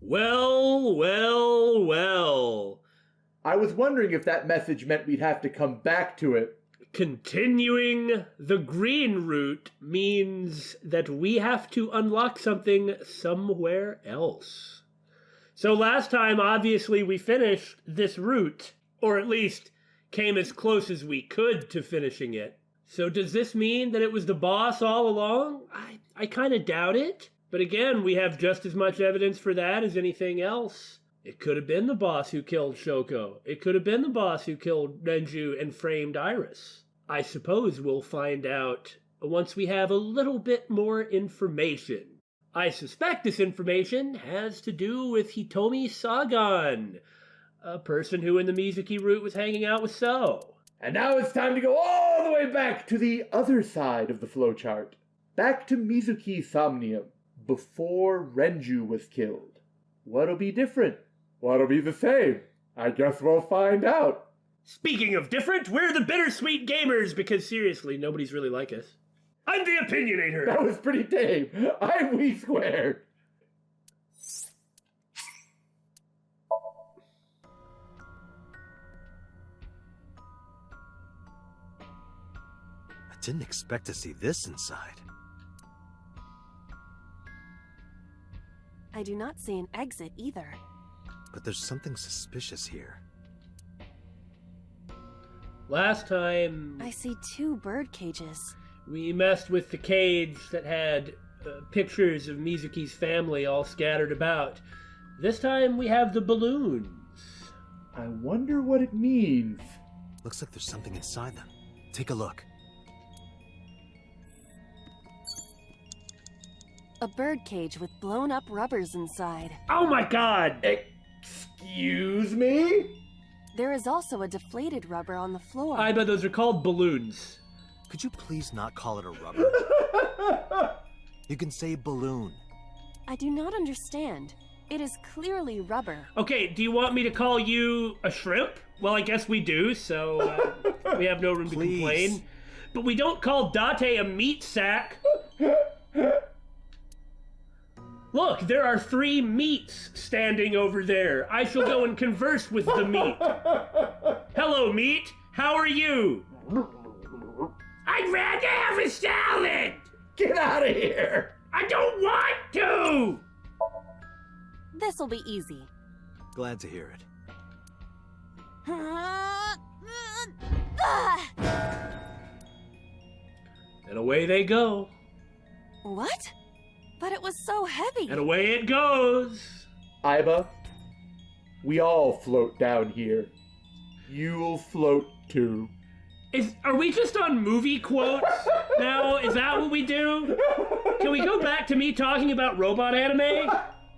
Well, well, well. I was wondering if that message meant we'd have to come back to it. Continuing the green route means that we have to unlock something somewhere else. So last time, obviously, we finished this route, or at least came as close as we could to finishing it. So does this mean that it was the boss all along? I kind of doubt it. But again, we have just as much evidence for that as anything else. It could have been the boss who killed Shoko. It could have been the boss who killed Renju and framed Iris. I suppose we'll find out once we have a little bit more information. I suspect this information has to do with Hitomi Sagan, a person who in the Mizuki route was hanging out with So. And now it's time to go all the way back to the other side of the flowchart. Back to Mizuki Somnium, before Renju was killed. What'll be different? What'll be the same? I guess we'll find out. Speaking of different, we're the Bittersweet Gamers, because seriously, nobody's really like us. I'm the Opinionator! That was pretty tame. I'm We Squared. I didn't expect to see this inside. I do not see an exit either. But there's something suspicious here. Last time, I see 2 bird cages. we messed with the cage that had pictures of Mizuki's family all scattered about. This time we have the balloons. I wonder what it means. Looks like there's something inside them. Take a look. A bird cage with blown up rubbers inside. Oh my god! Excuse me? There is also a deflated rubber on the floor. I bet those are called balloons. Could you please not call it a rubber? You can say balloon. I do not understand. It is clearly rubber. Okay, do you want me to call you a shrimp? Well, I guess we do, so we have no room to Please. complain. But we don't call Date a meat sack. Look, there are 3 meats standing over there. I shall go and converse with the meat. Hello, meat. How are you? I'd rather have a salad. Get out of here! I don't want to. This'll be easy. Glad to hear it. And away they go. What? But it was so heavy. And away it goes. Aiba, we all float down here. You'll float too. Are we just on movie quotes now? Is that what we do? Can we go back to me talking about robot anime?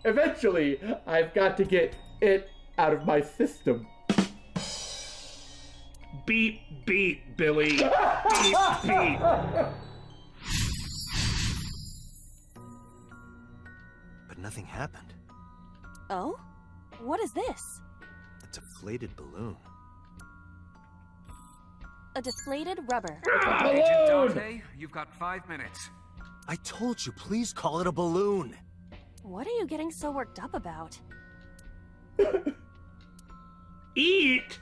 Eventually, I've got to get it out of my system. Beep, beep, Billy. Beep, beep. But nothing happened. Oh? What is this? A deflated balloon. A deflated rubber. Agent Date, you've got 5 minutes. I told you, please call it a balloon. What are you getting so worked up about? Eat?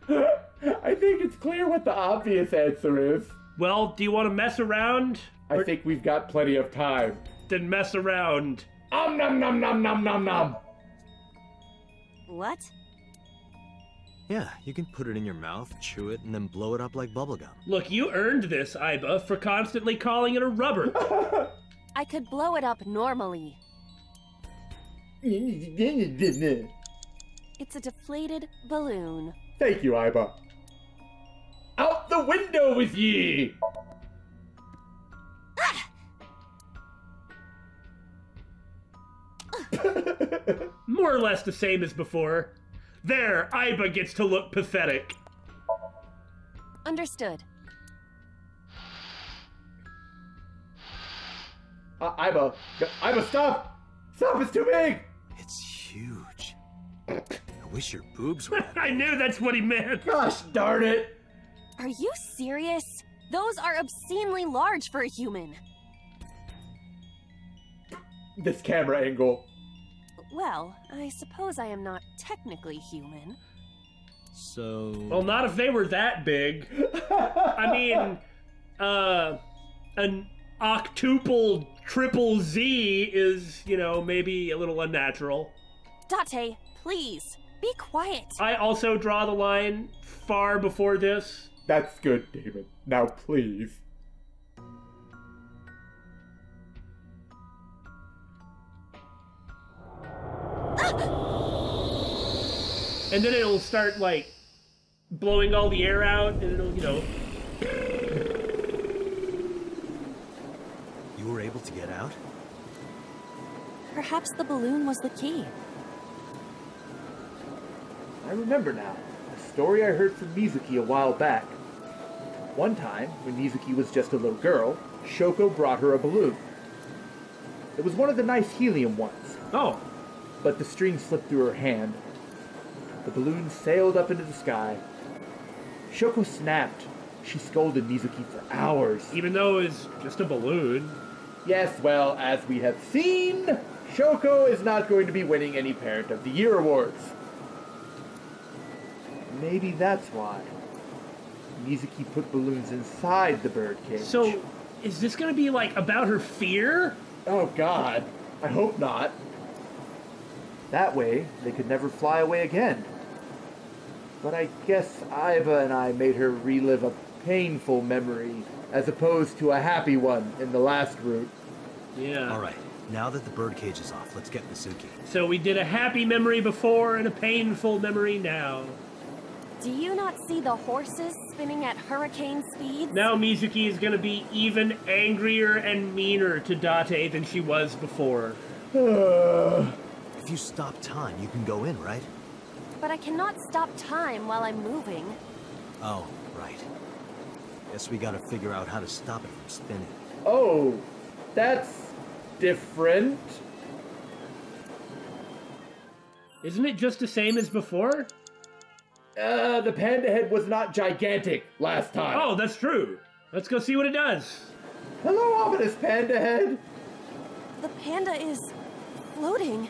I think it's clear what the obvious answer is. Well, do you want to mess around? I think we've got plenty of time. Then mess around. Nom nom nom nom nom nom nom. What? Yeah, you can put it in your mouth, chew it, and then blow it up like bubblegum. Look, you earned this, Aiba, for constantly calling it a rubber. I could blow it up normally. It's a deflated balloon. Thank you, Aiba. Out the window with ye! More or less the same as before. There, Aiba gets to look pathetic. Understood. Aiba, stop! Stop, it's too big! It's huge. I wish your boobs were. I knew that's what he meant. Gosh darn it! Are you serious? Those are obscenely large for a human. This camera angle. Well, I suppose I am not technically human. So... Well, not if they were that big. I mean, an octuple triple Z is, maybe a little unnatural. Date, please, be quiet. I also draw the line far before this. That's good, David. Now please. And then it'll start, blowing all the air out, and it'll, You were able to get out? Perhaps the balloon was the key. I remember now. A story I heard from Mizuki a while back. One time, when Mizuki was just a little girl, Shoko brought her a balloon. It was one of the nice helium ones. Oh. But the string slipped through her hand. The balloon sailed up into the sky. Shoko snapped. She scolded Mizuki for hours. Even though it's just a balloon. Yes, well, as we have seen, Shoko is not going to be winning any Parent of the Year awards. Maybe that's why. Mizuki put balloons inside the birdcage. So, is this gonna be, about her fear? Oh, God. I hope not. That way, they could never fly away again. But I guess Iva and I made her relive a painful memory, as opposed to a happy one in the last route. Yeah. Alright, now that the birdcage is off, let's get Mizuki. So we did a happy memory before and a painful memory now. Do you not see the horses spinning at hurricane speeds? Now Mizuki is gonna be even angrier and meaner to Date than she was before. If you stop time, you can go in, right? But I cannot stop time while I'm moving. Oh, right. Guess we gotta figure out how to stop it from spinning. Oh, that's different. Isn't it just the same as before? The panda head was not gigantic last time. Oh, that's true. Let's go see what it does. Hello, ominous panda head. The panda is floating.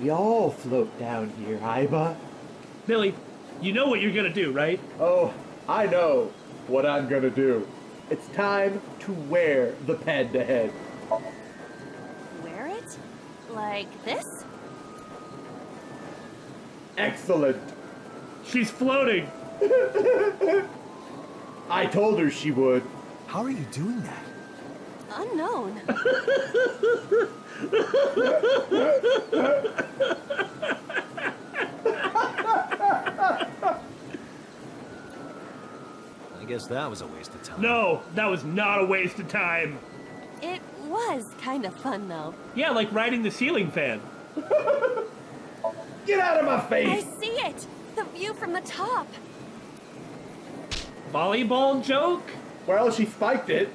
We all float down here, Iba. Billy, you know what you're gonna do, right? Oh, I know what I'm gonna do. It's time to wear the panda head. Wear it? Like this? Excellent. She's floating. I told her she would. How are you doing that? Unknown. I guess that was a waste of time. No, that was not a waste of time. It was kind of fun, though. Yeah, like riding the ceiling fan. Get out of my I face! see it! The view from the top. Volleyball joke? Well, she spiked it.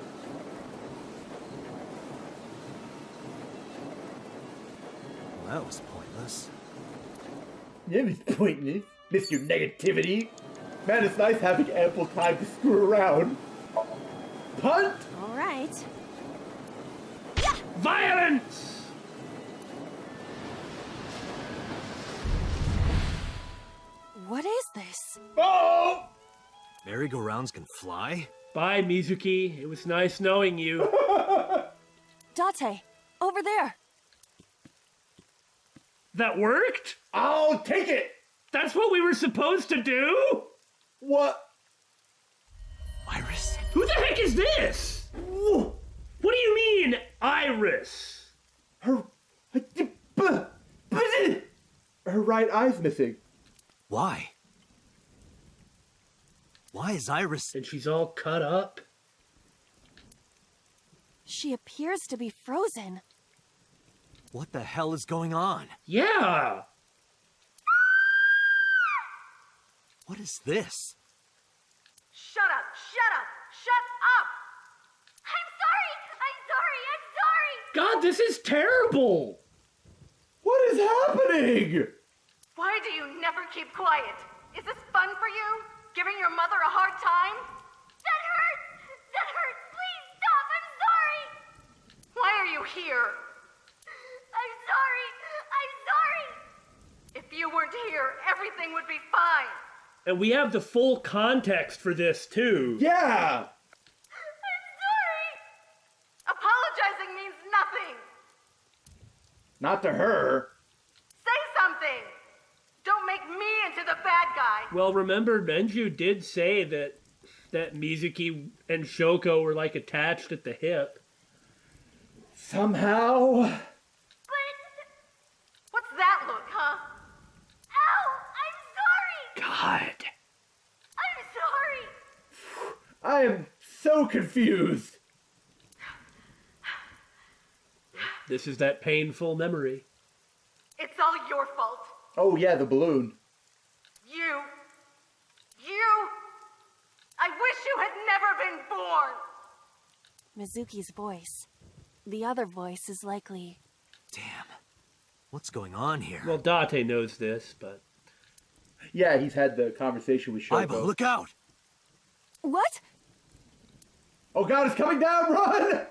Well, that was pointless. It was pointless, Mr. Negativity. Man, it's nice having ample time to screw around. Punt! All right. Violence! What is this? Oh! Merry-go-rounds can fly? Bye, Mizuki. It was nice knowing you. Date, over there. That worked? I'll take it! That's what we were supposed to do? What? Iris? Who the heck is this? What do you mean, Iris? Her right eye's missing. Why? Why is Iris... And she's all cut up. She appears to be frozen. What the hell is going on? Yeah. What is this? Shut up! Shut up! Shut up! I'm sorry! I'm sorry! I'm sorry! God, this is terrible. What is happening? Why do you never keep quiet? Is this fun for you? Giving your mother a hard time? That hurts! That hurts! Please stop! I'm sorry! Why are you here? I'm sorry! I'm sorry! If you weren't here, everything would be fine. And we have the full context for this, too. Yeah! I'm sorry! Apologizing means nothing! Not to her. Say something! Don't make me into the bad guy! Well, remember, Menju did say that Mizuki and Shoko were, like, attached at the hip. Somehow... But... What's that look, huh? Ow! I'm sorry! God. I'm sorry! I am so confused. This is that painful memory. It's all your fault. Oh yeah, the balloon. You... I wish you had never been born! Mizuki's voice. The other voice is likely... Damn. What's going on here? Well, Date knows this, but... Yeah, he's had the conversation with Shoko. Aiba, look out! What? Oh god, it's coming down! Run!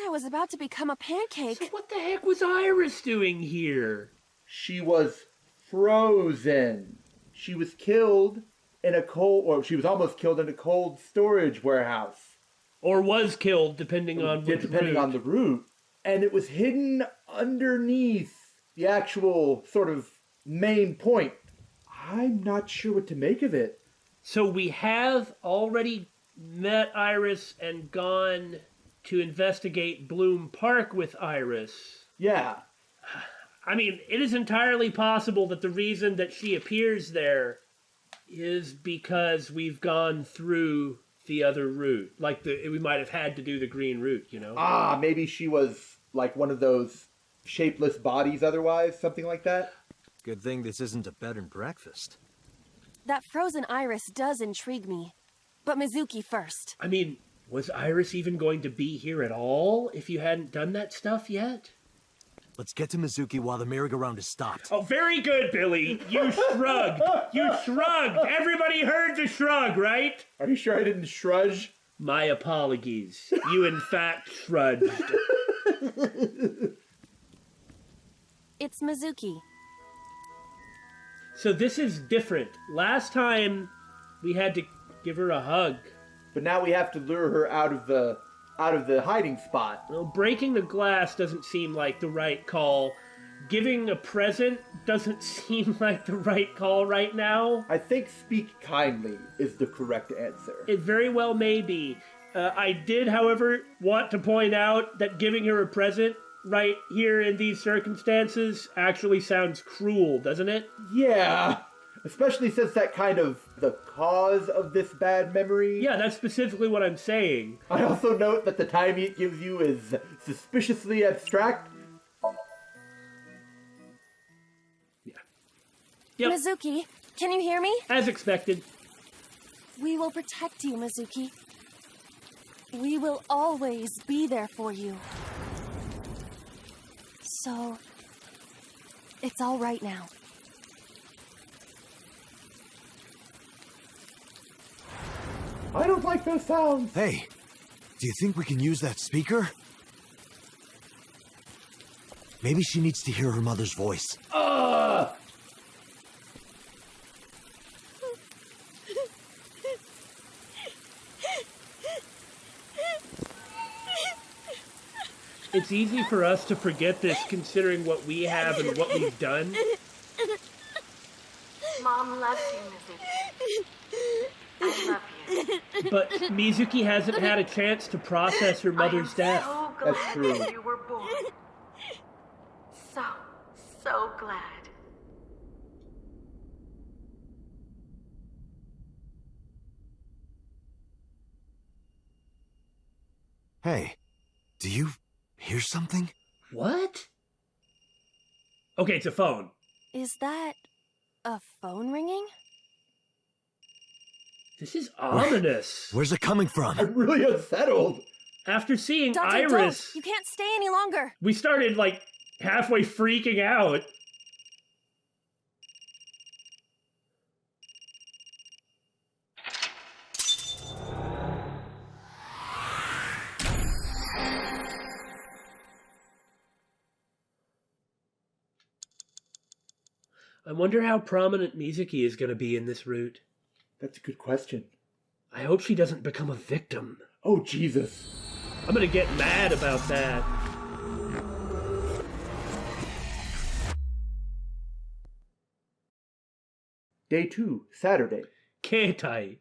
I was about to become a pancake. So what the heck was Iris doing here? She was frozen. She was killed in a cold, or she was almost killed in a cold storage warehouse. Or was killed, depending on which Depending route. on the route. And it was hidden underneath the actual sort of main point. I'm not sure what to make of it. So we have already met Iris and gone to investigate Bloom Park with Iris. Yeah. I mean, it is entirely possible that the reason that she appears there is because we've gone through the other route. Like, we might have had to do the green route, you know? Ah, maybe she was like one of those shapeless bodies otherwise, something like that. Good thing this isn't a bed and breakfast. That frozen Iris does intrigue me. But Mizuki first. I mean, was Iris even going to be here at all if you hadn't done that stuff yet? Let's get to Mizuki while the merry-go-round is stopped. Oh, very good, Billy. You shrugged. You shrugged. Everybody heard the shrug, right? Are you sure I didn't shrudge? My apologies. You, in fact, shrugged. It's Mizuki. So this is different. Last time, we had to give her a hug. But now we have to lure her out of the hiding spot. Well, breaking the glass doesn't seem like the right call. Giving a present doesn't seem like the right call right now. I think speak kindly is the correct answer. It very well may be. I did, however, want to point out that giving her a present right here in these circumstances actually sounds cruel, doesn't it? Yeah, especially since that kind of the cause of this bad memory. Yeah, that's specifically what I'm saying. I also note that the timing it gives you is suspiciously abstract. Yep. Mizuki, can you hear me? As expected. We will protect you, Mizuki. We will always be there for you. So, it's all right now. I don't like those sounds. Hey, do you think we can use that speaker? Maybe she needs to hear her mother's voice. It's easy for us to forget this considering what we have and what we've done. Mom loves you, Mizuki. I love you. But Mizuki hasn't had a chance to process her mother's death. I'm so glad That's true. that you were born. So glad. Hey, do you hear something? What? Okay, it's a phone. Is that a phone ringing? This is ominous. Where's it coming from? I'm really unsettled. After seeing Dante, Iris, don't! You can't stay any longer! we started, like, halfway freaking out. I wonder how prominent Mizuki is going to be in this route. That's a good question. I hope she doesn't become a victim. Oh, Jesus. I'm going to get mad about that. Day 2, Saturday. Keitai.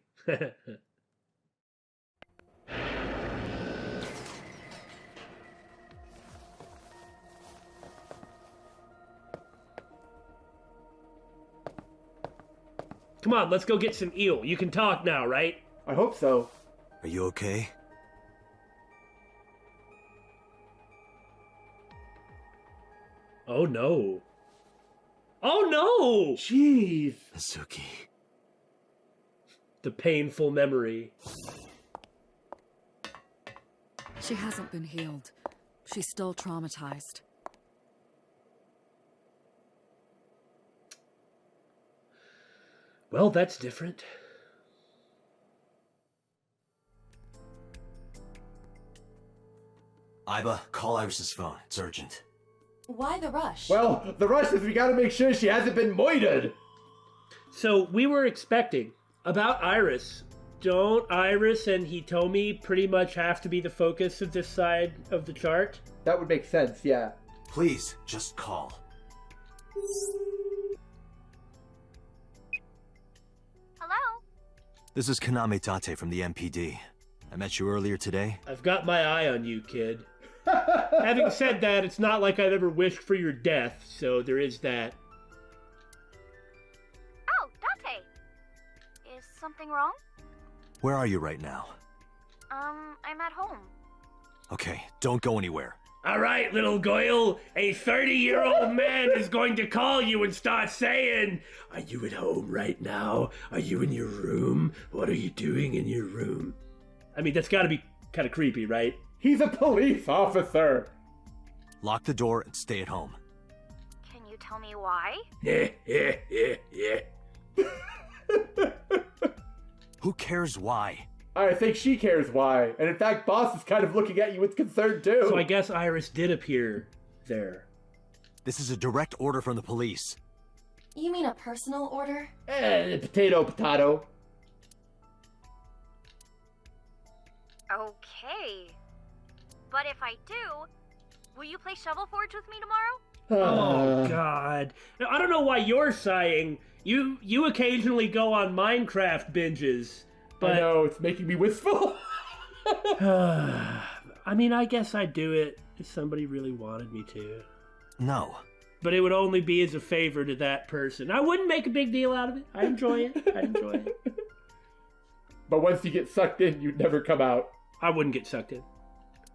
Come on, let's go get some eel. You can talk now, right? I hope so. Are you okay? Oh no. Oh no! Jeez. Mizuki. The painful memory. She hasn't been healed. She's still traumatized. Well, that's different. Iba, call Iris's phone. It's urgent. Why the rush? Well, the rush is we gotta make sure she hasn't been moited. So we were expecting about Iris. Don't Iris and Hitomi pretty much have to be the focus of this side of the chart? That would make sense, yeah. Please, just call. Hello? This is Kaname Tate from the MPD. I met you earlier today. I've got my eye on you, kid. Having said that, it's not like I've ever wished for your death, so there is that. Oh, Date. Is something wrong? Where are you right now? I'm at home. Okay, don't go anywhere. All right, little Goyle, a 30-year-old man is going to call you and start saying, "Are you at home right now? Are you in your room? What are you doing in your room?" I mean, that's got to be kind of creepy, right? He's a police officer. Lock the door and stay at home. Can you tell me why? Who cares why? I think she cares why. And in fact, Boss is kind of looking at you with concern too. So I guess Iris did appear there. This is a direct order from the police. You mean a personal order? Potato, potato. Okay. But if I do, will you play Shovel Forge with me tomorrow? Oh, God. Now, I don't know why you're sighing. You occasionally go on Minecraft binges, but... I know, it's making me wistful. I mean, I guess I'd do it if somebody really wanted me to. No. But it would only be as a favor to that person. I wouldn't make a big deal out of it. I enjoy it. I enjoy it. But once you get sucked in, you'd never come out. I wouldn't get sucked in.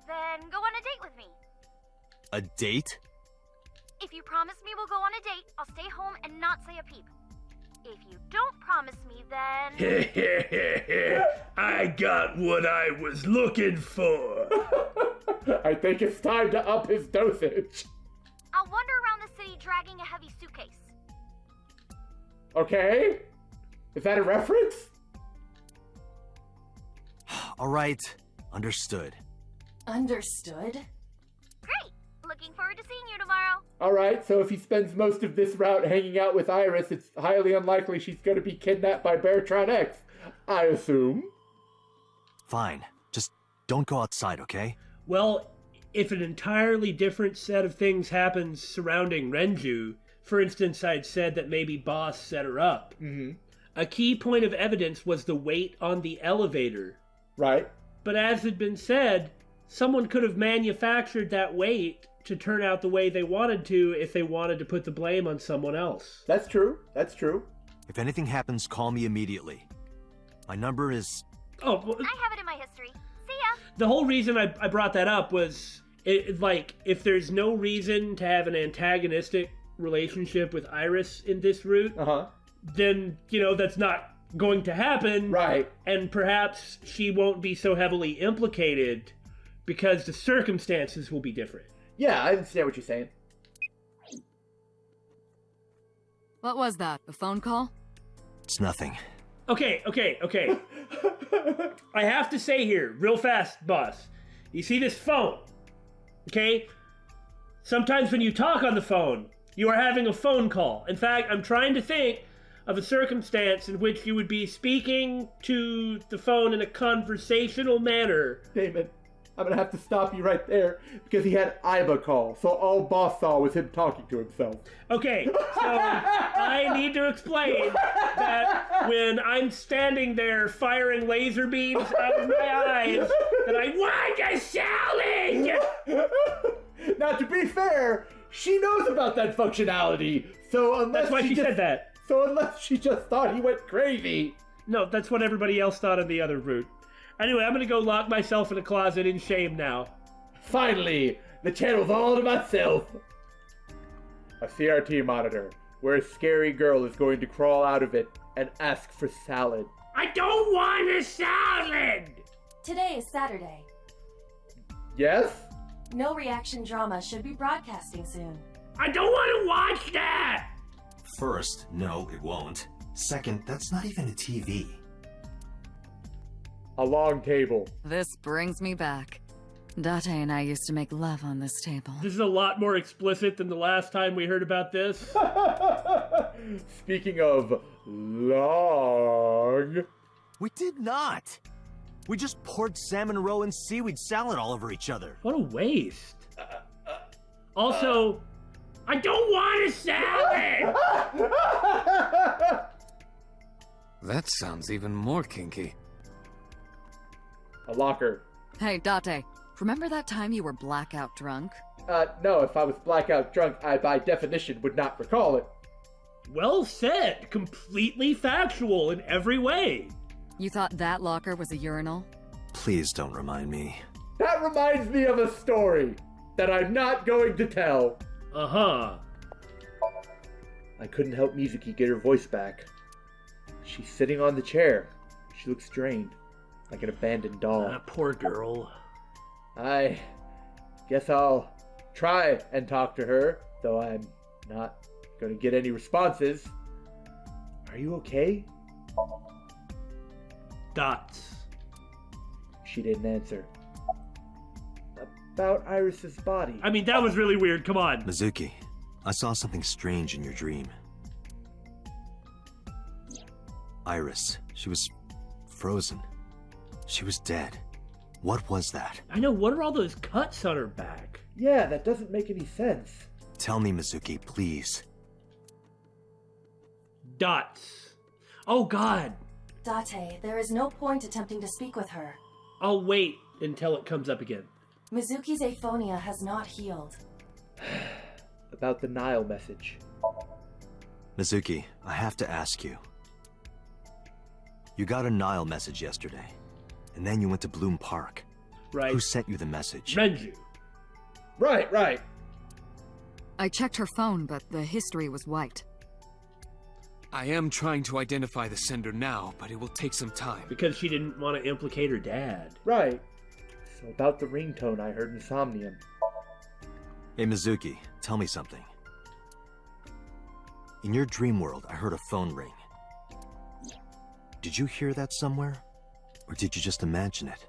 Then go on a date with me. A date? If you promise me we'll go on a date, I'll stay home and not say a peep. If you don't promise me, then... I got what I was looking for. I think it's time to up his dosage. I'll wander around the city dragging a heavy suitcase. Okay? Is that a reference? All right. Understood. Understood? Great! Looking forward to seeing you tomorrow. Alright, so if he spends most of this route hanging out with Iris, it's highly unlikely she's going to be kidnapped by Beartron X, I assume. Fine. Just don't go outside, okay? Well, if an entirely different set of things happens surrounding Renju, for instance, I'd said that maybe Boss set her up. Mm-hmm. A key point of evidence was the weight on the elevator. Right. But as had been said, someone could have manufactured that weight to turn out the way they wanted to if they wanted to put the blame on someone else. That's true. That's true. If anything happens, call me immediately. My number is... Oh, well, I have it in my history. See ya! the whole reason I brought that up was, like, if there's no reason to have an antagonistic relationship with Iris in this route, Uh-huh. then, that's not going to happen. Right. And perhaps she won't be so heavily implicated because the circumstances will be different. Yeah, I understand what you're saying. What was that? A phone call? It's nothing. Okay. I have to say here, real fast, boss. You see this phone, okay? Sometimes when you talk on the phone, You are having a phone call. In fact, I'm trying to think of a circumstance in which you would be speaking to the phone in a conversational manner. Damon, I'm gonna have to stop you right there because he had Iba call, so all boss saw was him talking to himself. Okay, so I need to explain that when I'm standing there firing laser beams out of my eyes, that I want a salad! Now, to be fair, she knows about that functionality, so unless That's why she said that. So unless she just thought he went crazy. No, that's what everybody else thought on the other route. Anyway, I'm gonna go lock myself in a closet in shame now. Finally, the channel's all to myself. A CRT monitor, where a scary girl is going to crawl out of it and ask for salad. I don't want a salad! Today is Saturday. Yes? No Reaction drama should be broadcasting soon. I don't want to watch that! First, no, it won't. Second, that's not even a TV. A long table. This brings me back. Date and I used to make love on this table. This is a lot more explicit than the last time we heard about this. Speaking of long... We did not! We just poured salmon roe and seaweed salad all over each other. What a waste. Also, I don't want a salad! That sounds even more kinky. A locker. Hey, Date, remember that time you were blackout drunk? No, if I was blackout drunk, I by definition would not recall it. Well said. Completely factual in every way. You thought that locker was a urinal? Please don't remind me. That reminds me of a story that I'm not going to tell. Uh-huh. I couldn't help Mizuki get her voice back. She's sitting on the chair. She looks drained, like an abandoned doll. Ah, poor girl. I guess I'll try and talk to her, though I'm not going to get any responses. Are you okay? Dots. She didn't answer. About Iris's body. I mean, that was really weird. Come on. Mizuki, I saw something strange in your dream. Iris, she was frozen. She was dead. What was that? I know, what are all those cuts on her back? Yeah, that doesn't make any sense. Tell me, Mizuki, please. Dots. Oh, God. Date, there is no point attempting to speak with her. I'll wait until it comes up again. Mizuki's aphonia has not healed. About the Nile message. Mizuki, I have to ask you. You got a Nile message yesterday, and then you went to Bloom Park. Right. Who sent you the message? Renju. Right. I checked her phone, but the history was white. I am trying to identify the sender now, but it will take some time. Because she didn't want to implicate her dad. Right. So about the ringtone I heard in Somnium. Hey, Mizuki, tell me something. In your dream world, I heard a phone ring. Did you hear that somewhere? Or did you just imagine it?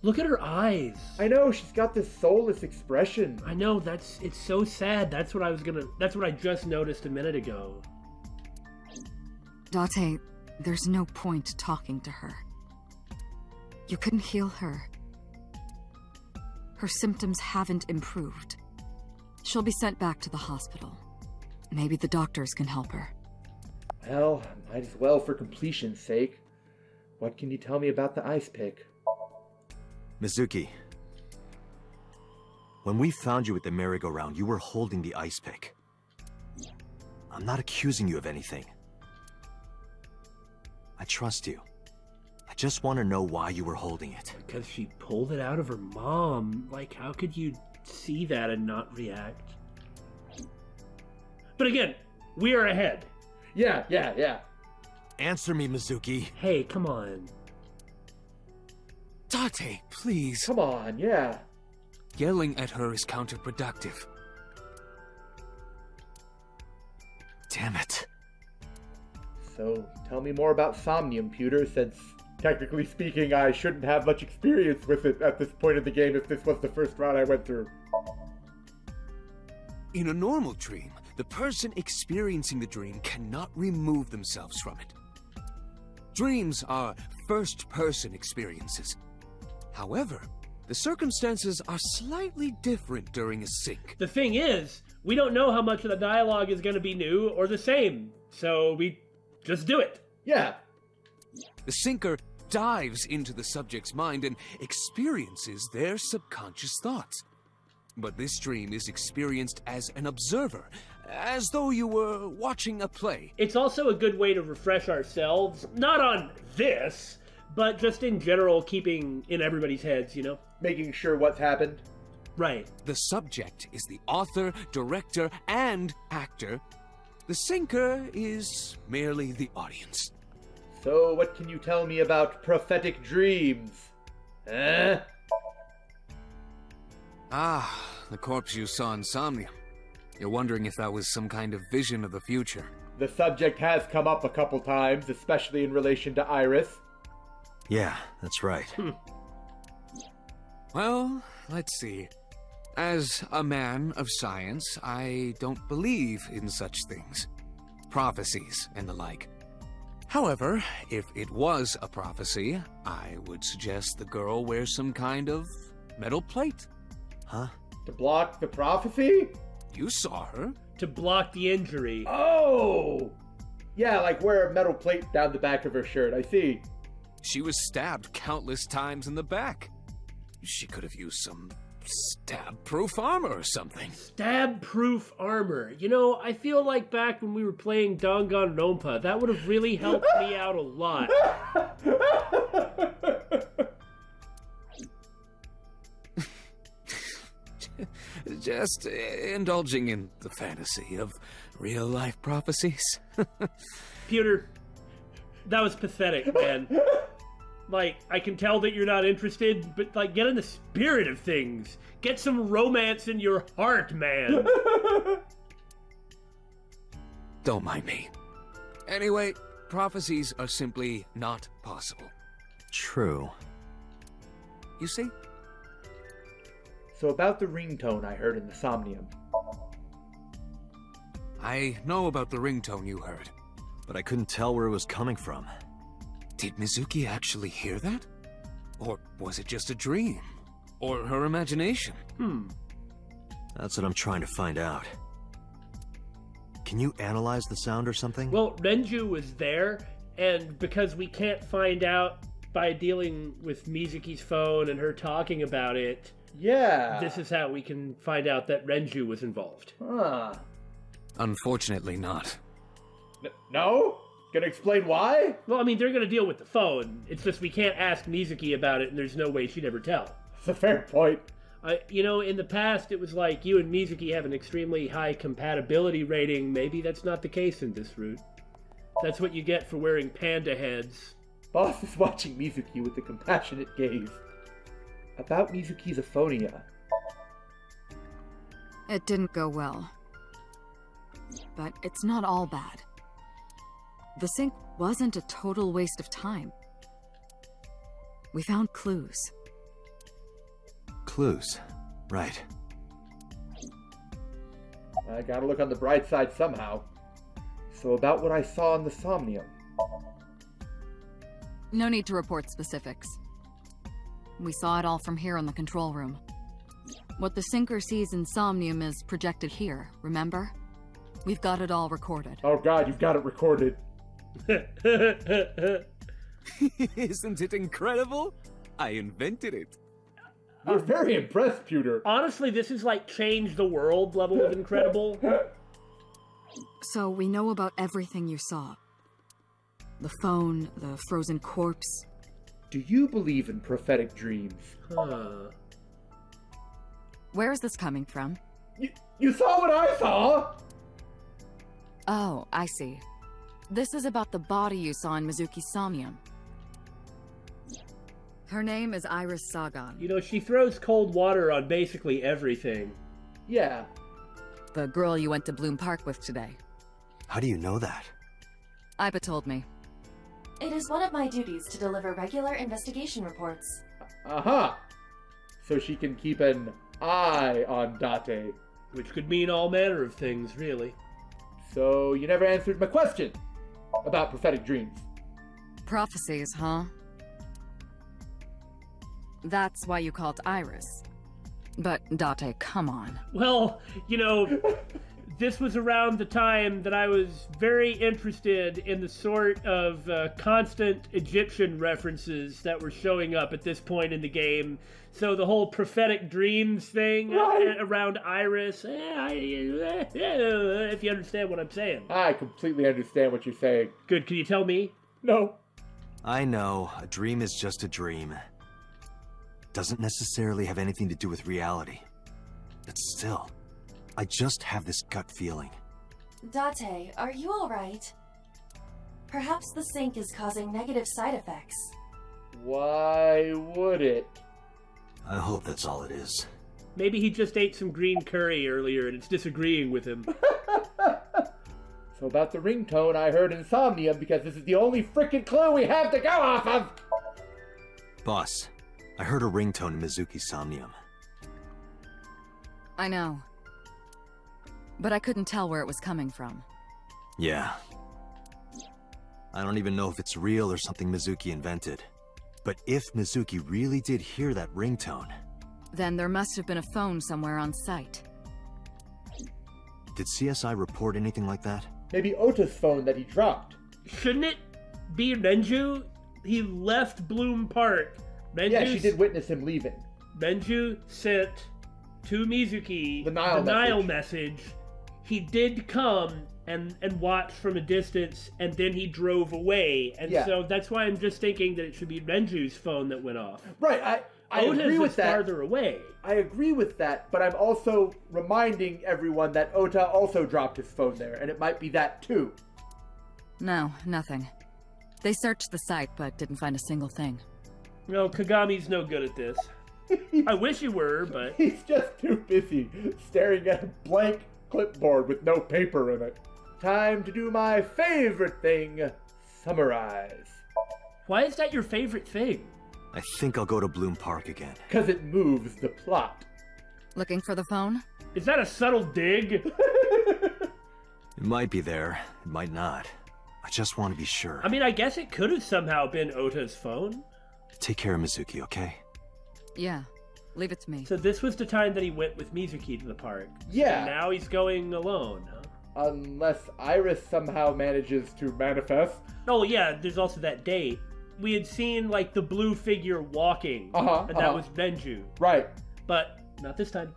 Look at her eyes. I know, she's got this soulless expression. I know, it's so sad. That's what I just noticed a minute ago. Date, there's no point talking to her. You couldn't heal her. Her symptoms haven't improved. She'll be sent back to the hospital. Maybe the doctors can help her. Well, might as well for completion's sake. What can you tell me about the ice pick? Mizuki, when we found you at the merry-go-round, you were holding the ice pick. I'm not accusing you of anything. I trust you. I just want to know why you were holding it. Because she pulled it out of her mom. Like, how could you see that and not react? But again, we are ahead. Yeah. Answer me, Mizuki. Hey, come on. Date, please. Come on, yeah. Yelling at her is counterproductive. Damn it. So, tell me more about Somnium, Pewter, since, technically speaking, I shouldn't have much experience with it at this point in the game if this was the first round I went through. In a normal dream, the person experiencing the dream cannot remove themselves from it. Dreams are first-person experiences. However, the circumstances are slightly different during a sync. The thing is, we don't know how much of the dialogue is going to be new or the same, so we just do it. Yeah. The syncer dives into the subject's mind and experiences their subconscious thoughts. But this dream is experienced as an observer, as though you were watching a play. It's also a good way to refresh ourselves, not on this, but just in general keeping in everybody's heads, you know? Making sure what's happened. Right. The subject is the author, director, and actor. The syncer is merely the audience. So what can you tell me about prophetic dreams? Eh? Ah, the corpse you saw in Somnium. You're wondering if that was some kind of vision of the future. The subject has come up a couple times, especially in relation to Iris. Yeah, that's right. Well, let's see. As a man of science, I don't believe in such things. Prophecies and the like. However, if it was a prophecy, I would suggest the girl wear some kind of metal plate. Huh? To block the prophecy? You saw her. To block the injury. Oh! Yeah, like wear a metal plate down the back of her shirt, I see. She was stabbed countless times in the back. She could have used some stab-proof armor or something. Stab-proof armor. You know, I feel like back when we were playing Danganronpa, that would have really helped me out a lot. Just indulging in the fantasy of real-life prophecies. Pewter, that was pathetic, man. Like, I can tell that you're not interested, but, like, get in the spirit of things. Get some romance in your heart, man. Don't mind me. Anyway, prophecies are simply not possible. True. You see? So about the ringtone I heard in the Somnium. I know about the ringtone you heard. But I couldn't tell where it was coming from. Did Mizuki actually hear that? Or was it just a dream? Or her imagination? That's what I'm trying to find out. Can you analyze the sound or something? Well, Renju was there, and because we can't find out by dealing with Mizuki's phone and her talking about it, Yeah. this is how we can find out that Renju was involved. Huh. Unfortunately not. No? Gonna explain why? Well, I mean, they're going to deal with the phone. It's just we can't ask Mizuki about it, and there's no way she'd ever tell. It's a fair point. You know, in the past, it was like you and Mizuki have an extremely high compatibility rating. Maybe that's not the case in this route. That's what you get for wearing panda heads. Boss is watching Mizuki with a compassionate gaze. About Mizuki's aphonia. It didn't go well. But it's not all bad. The sync wasn't a total waste of time. We found clues. Clues. Right. I gotta look on the bright side somehow. So about what I saw in the Somnium. No need to report specifics. We saw it all from here in the control room. What the syncer sees in Somnium is projected here, remember? We've got it all recorded. Oh god, you've got it recorded. Isn't it incredible? I invented it. We're very impressed, Pewter. Honestly, this is like change the world level of incredible. So we know about everything you saw. The phone, the frozen corpse. Do you believe in prophetic dreams? Huh. Where is this coming from? You saw what I saw? Oh, I see. This is about the body you saw in Mizuki's Somnium. Her name is Iris Sagan. You know, she throws cold water on basically everything. Yeah. The girl you went to Bloom Park with today. How do you know that? Iba told me. It is one of my duties to deliver regular investigation reports. Aha! So she can keep an eye on Date. Which could mean all manner of things, really. So you never answered my question about prophetic dreams. Prophecies, huh? That's why you called Iris. But, Date, come on. Well, this was around the time that I was very interested in the sort of constant Egyptian references that were showing up at this point in the game. So the whole prophetic dreams thing around Iris, if you understand what I'm saying. I completely understand what you're saying. Good, can you tell me? No. I know, a dream is just a dream. Doesn't necessarily have anything to do with reality. But still, I just have this gut feeling. Date, are you alright? Perhaps the sink is causing negative side effects. Why would it? I hope that's all it is. Maybe he just ate some green curry earlier and it's disagreeing with him. So about the ringtone, I heard Insomnium because this is the only frickin' clue we have to go off of! Boss, I heard a ringtone in Mizuki's Somnium. I know. But I couldn't tell where it was coming from. Yeah. I don't even know if it's real or something Mizuki invented. But if Mizuki really did hear that ringtone... Then there must have been a phone somewhere on site. Did CSI report anything like that? Maybe Ota's phone that he dropped. Shouldn't it be Renju? He left Bloom Park. Yeah, she did witness him leaving. Renju sent to Mizuki the Nile message. He did come and watch from a distance, and then he drove away. And so that's why I'm just thinking that it should be Renju's phone that went off. Right, I agree with that. Farther away. I agree with that, but I'm also reminding everyone that Ota also dropped his phone there, and it might be that too. No, nothing. They searched the site, but didn't find a single thing. No, Kagami's no good at this. I wish he were, but... He's just too busy staring at a blank clipboard with no paper in it. Time to do my favorite thing, summarize. Why is that your favorite thing? I think I'll go to Bloom Park again. 'Cause it moves the plot. Looking for the phone? Is that a subtle dig? It might be there, it might not. I just want to be sure. I mean, I guess it could have somehow been Ota's phone. Take care of Mizuki, okay? Yeah. Leave it to me. So this was the time that he went with Mizuki to the park. Yeah. And now he's going alone, huh? Unless Iris somehow manages to manifest. Oh yeah, there's also that date. We had seen, like, the blue figure walking. And that was Renju. Right. But not this time.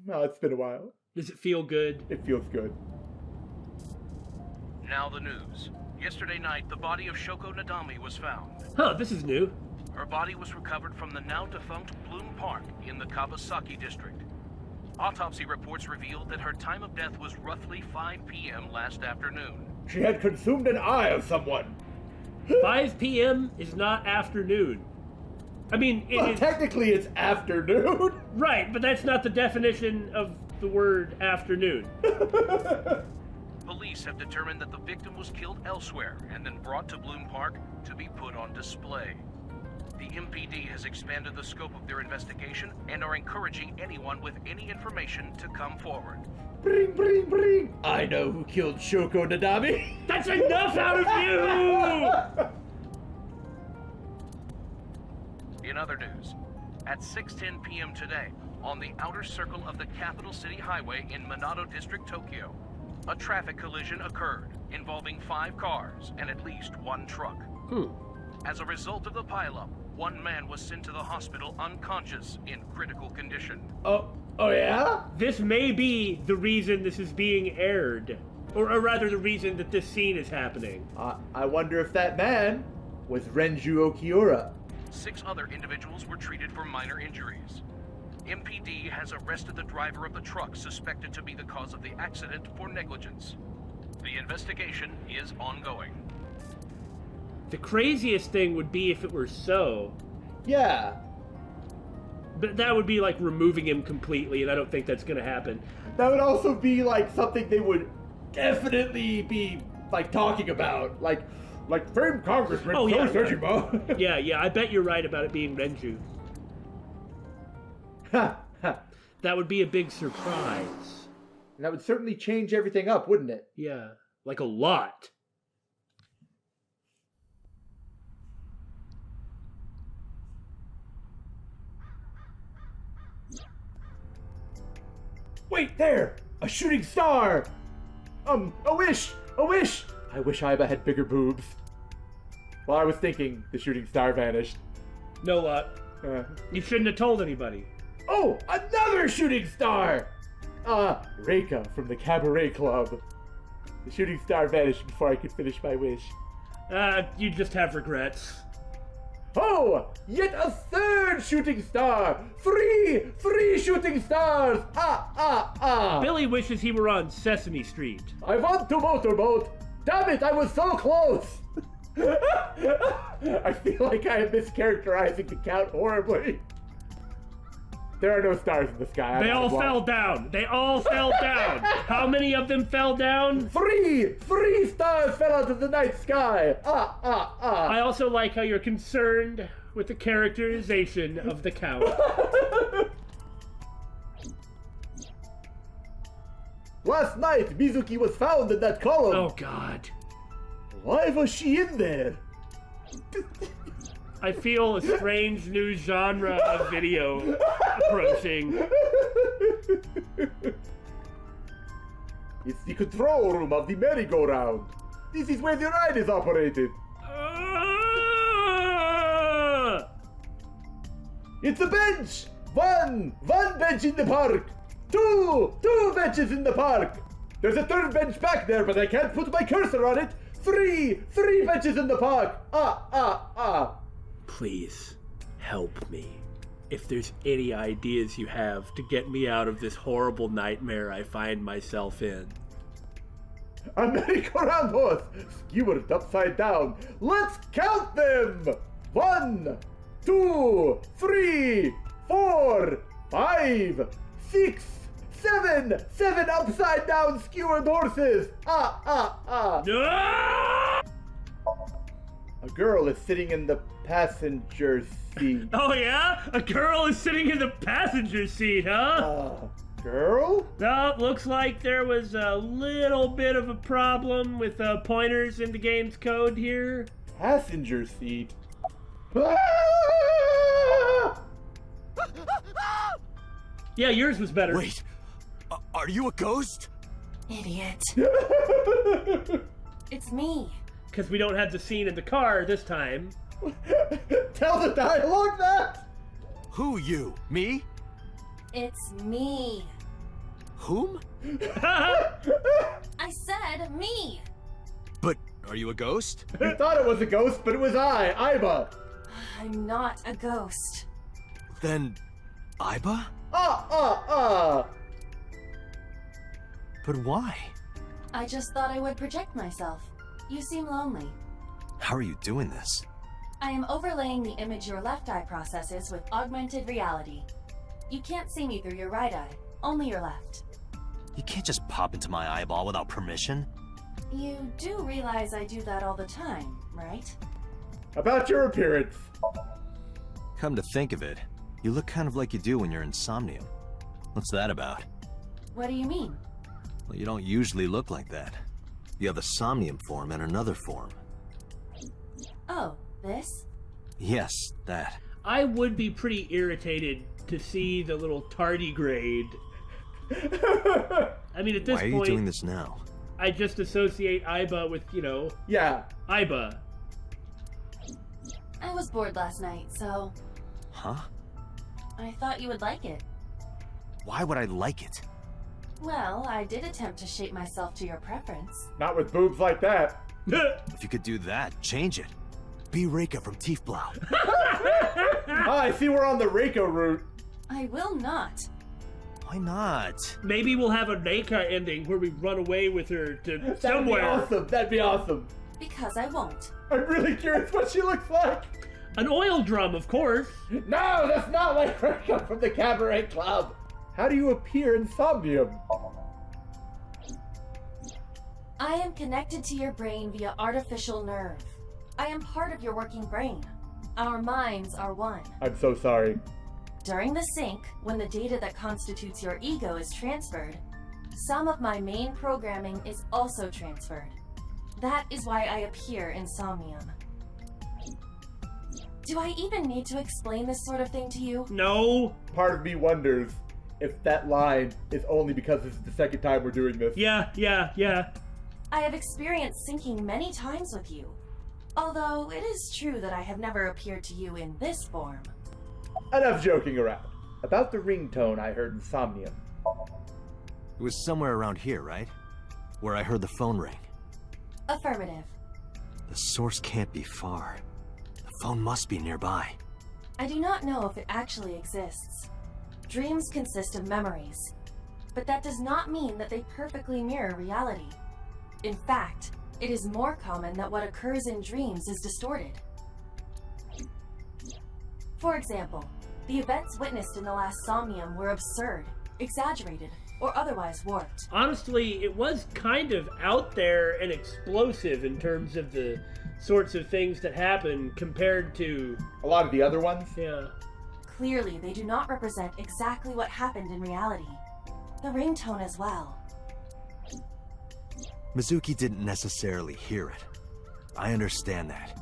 Oh, it's been a while. Does it feel good? It feels good. Now the news. Yesterday night, the body of Shoko Nadami was found. Huh, this is new. Her body was recovered from the now-defunct Bloom Park in the Kawasaki district. Autopsy reports revealed that her time of death was roughly 5 p.m. last afternoon. She had consumed an eye of someone. 5 p.m. is not afternoon. I mean, technically it's afternoon. Right, but that's not the definition of the word afternoon. Police have determined that the victim was killed elsewhere and then brought to Bloom Park to be put on display. The MPD has expanded the scope of their investigation and are encouraging anyone with any information to come forward. Bring, bring, bring! I know who killed Shoko Nadami. That's enough out of you! In other news, at 6:10 p.m. today, on the outer circle of the Capital City Highway in Minato District, Tokyo, a traffic collision occurred involving 5 cars and at least 1 truck. As a result of the pileup, 1 man was sent to the hospital unconscious in critical condition. Oh yeah? This may be the reason this is being aired. Or rather, the reason that this scene is happening. I wonder if that man was Renju Okiura. 6 other individuals were treated for minor injuries. MPD has arrested the driver of the truck suspected to be the cause of the accident for negligence. The investigation is ongoing. The craziest thing would be if it were so. Yeah. But that would be like removing him completely, and I don't think that's going to happen. That would also be like something they would definitely be like talking about. Like famed congressman Sojima. Sojima. Yeah, I bet you're right about it being Renju. Ha! Ha! That would be a big surprise. And that would certainly change everything up, wouldn't it? Yeah, like a lot. Wait, there! A shooting star! A wish! A wish! I wish Iba had bigger boobs. While I was thinking, the shooting star vanished. No luck. You shouldn't have told anybody. Oh, another shooting star! Reika from the Cabaret Club. The shooting star vanished before I could finish my wish. You just have regrets. Oh, yet a third shooting star! Three shooting stars! Billy wishes he were on Sesame Street. I want to motorboat! Damn it, I was so close! I feel like I am mischaracterizing the count horribly. There are no stars in the sky. They all fell down. They all fell down. How many of them fell down? Three stars fell out of the night sky. I also like how you're concerned with the characterization of the count. Last night, Mizuki was found in that column. Oh, God. Why was she in there? I feel a strange new genre of video approaching. It's the control room of the merry-go-round. This is where the ride is operated. It's a bench! One bench in the park! Two benches in the park! There's a third bench back there, but I can't put my cursor on it! Three benches in the park! Please, help me. If there's any ideas you have to get me out of this horrible nightmare I find myself in. A merry-go-round horse, skewered upside down. Let's count them! 1, 2, 3, 4, 5, 6, 7 upside down skewered horses! A girl is sitting in the passenger seat. Oh yeah? A girl is sitting in the passenger seat, huh? Girl? No, looks like there was a little bit of a problem with pointers in the game's code here. Passenger seat? Yeah, yours was better. Wait, are you a ghost? Idiot. It's me. Because we don't have the scene in the car this time. Tell the dialogue that! Who you? Me? It's me. Whom? I said me. But are you a ghost? You thought it was a ghost, but it was Iba. I'm not a ghost. Then, Iba? But why? I just thought I would project myself. You seem lonely. How are you doing this? I am overlaying the image your left eye processes with augmented reality. You can't see me through your right eye, only your left. You can't just pop into my eyeball without permission. You do realize I do that all the time, right? About your appearance. Come to think of it, you look kind of like you do when you're in Somnium. What's that about? What do you mean? Well, you don't usually look like that. You have the Somnium form and another form. Oh, this? Yes, that. I would be pretty irritated to see the little tardigrade. I mean, at this Why are point, you doing this now? I just associate Iba with, Yeah. Iba. I was bored last night, so Huh? I thought you would like it. Why would I like it? Well, I did attempt to shape myself to your preference. Not with boobs like that. If you could do that, change it. Be Reika from Tiefblau. I see we're on the Reiko route. I will not. Why not? Maybe we'll have a Reika ending where we run away with her to somewhere. That'd be awesome. Because I won't. I'm really curious what she looks like. An oil drum, of course. No, that's not like Reiko from the Cabaret Club. How do you appear in Somnium? I am connected to your brain via artificial nerve. I am part of your working brain. Our minds are one. I'm so sorry. During the sync, when the data that constitutes your ego is transferred, some of my main programming is also transferred. That is why I appear in Somnium. Do I even need to explain this sort of thing to you? No. Part of me wonders if that line is only because this is the second time we're doing this. Yeah. I have experienced syncing many times with you. Although it is true that I have never appeared to you in this form. Enough joking around. About the ringtone I heard in Somnium. It was somewhere around here, right? Where I heard the phone ring. Affirmative. The source can't be far. The phone must be nearby. I do not know if it actually exists. Dreams consist of memories, but that does not mean that they perfectly mirror reality. In fact, it is more common that what occurs in dreams is distorted. For example, the events witnessed in the last Somnium were absurd, exaggerated, or otherwise warped. Honestly, it was kind of out there and explosive in terms of the sorts of things that happen compared to a lot of the other ones. Yeah. Clearly, they do not represent exactly what happened in reality. The ringtone as well. Mizuki didn't necessarily hear it. I understand that.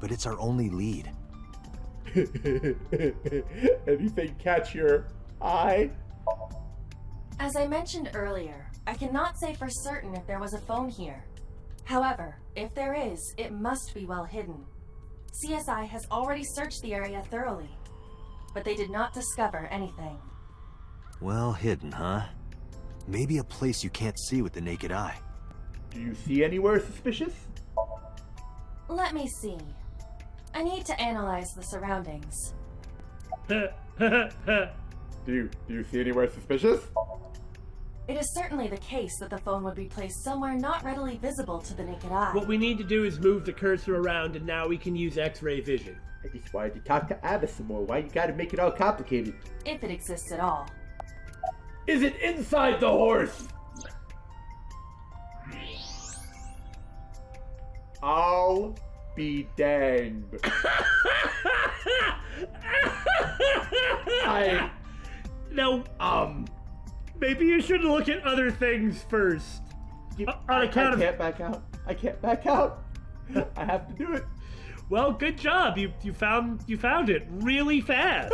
But it's our only lead. Anything catch your eye? As I mentioned earlier, I cannot say for certain if there was a phone here. However, if there is, it must be well hidden. CSI has already searched the area thoroughly, but they did not discover anything. Well hidden, huh? Maybe a place you can't see with the naked eye. Do you see anywhere suspicious? Let me see. I need to analyze the surroundings. Do you see anywhere suspicious? It is certainly the case that the phone would be placed somewhere not readily visible to the naked eye. What we need to do is move the cursor around, and now we can use X-ray vision. I just wanted to talk to Abba some more. Why you gotta make it all complicated? If it exists at all. Is it inside the horse? I'll be danged. No, maybe you should look at other things first. I can't back out. I can't back out. I have to do it. Well, good job. You found it really fast.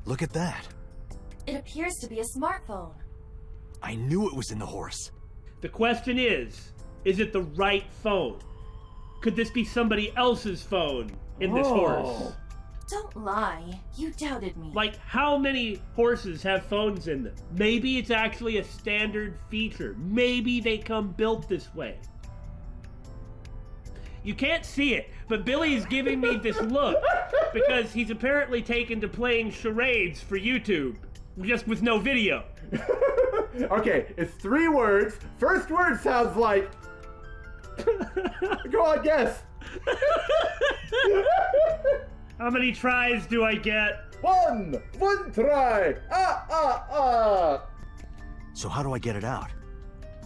Look at that. It appears to be a smartphone. I knew it was in the horse. The question is it the right phone? Could this be somebody else's phone in this horse? Don't lie. You doubted me. Like, how many horses have phones in them? Maybe it's actually a standard feature. Maybe they come built this way. You can't see it, but Billy's giving me this look because he's apparently taken to playing charades for YouTube, just with no video. Okay, it's 3 words. First word sounds like... Go on, guess. How many tries do I get? One try. So how do I get it out?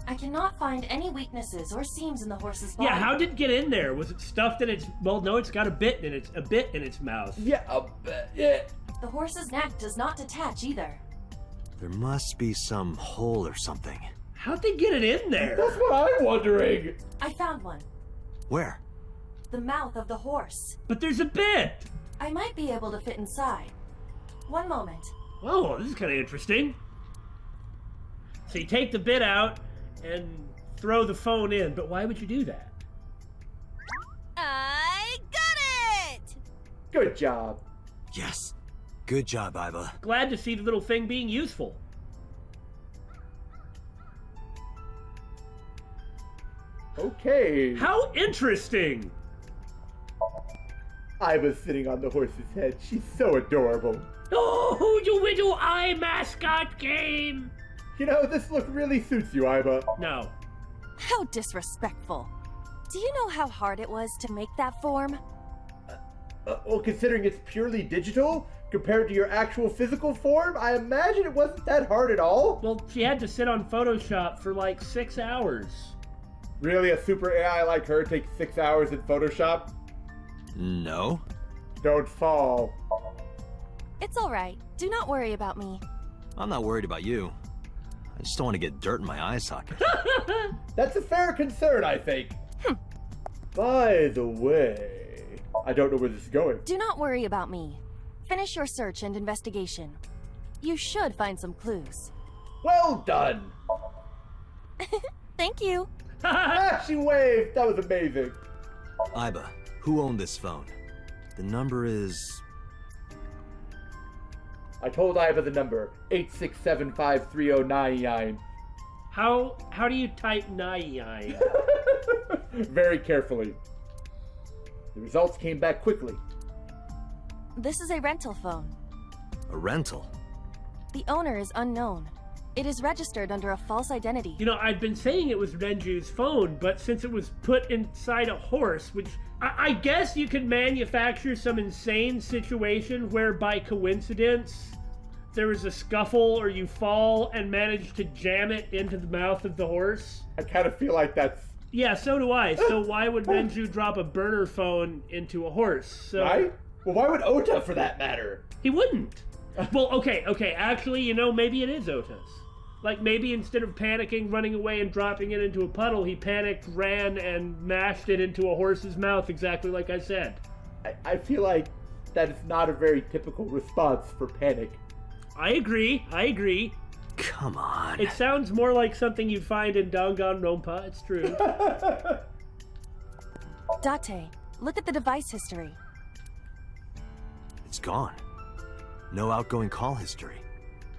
I cannot find any weaknesses or seams in the horse's body. Yeah, how did it get in there? Was it stuffed in its... Well, no, it's got a bit in its mouth. Yeah, a bit. Yeah. The horse's neck does not detach either. There must be some hole or something. How'd they get it in there? That's what I'm wondering. I found one. Where? The mouth of the horse. But there's a bit. I might be able to fit inside. One moment. Oh, this is kind of interesting. So you take the bit out and throw the phone in, but why would you do that? I got it! Good job. Yes. Good job, Iva. Glad to see the little thing being useful. Okay. How interesting! I was sitting on the horse's head. She's so adorable. Oh, you little eye mascot game! You know, this look really suits you, Iva. No. How disrespectful. Do you know how hard it was to make that form? Well, considering it's purely digital, compared to your actual physical form, I imagine it wasn't that hard at all. Well, she had to sit on Photoshop for like 6 hours. Really, a super AI like her takes 6 hours in Photoshop? No. Don't fall. It's alright. Do not worry about me. I'm not worried about you. I just don't want to get dirt in my eye socket. That's a fair concern, I think. By the way, I don't know where this is going. Do not worry about me. Finish your search and investigation. You should find some clues. Well done! Thank you. She waved! That was amazing. Iba, who owned this phone? The number is... I told Iva the number, 8675309. How do you type 9? Very carefully. The results came back quickly. This is a rental phone. A rental? The owner is unknown. It is registered under a false identity. You know, I'd been saying it was Renju's phone, but since it was put inside a horse, which I guess you could manufacture some insane situation where by coincidence there was a scuffle or you fall and manage to jam it into the mouth of the horse. I kind of feel like that's... Yeah, so do I. So why would Renju drop a burner phone into a horse? So... Right? Well, why would Ota for that matter? He wouldn't. Well, okay, actually, you know, maybe it is Ota's. Like, maybe instead of panicking, running away, and dropping it into a puddle, he panicked, ran, and mashed it into a horse's mouth, exactly like I said. I feel like that is not a very typical response for panic. I agree. Come on. It sounds more like something you'd find in Danganronpa, it's true. Date, look at the device history. It's gone. No outgoing call history.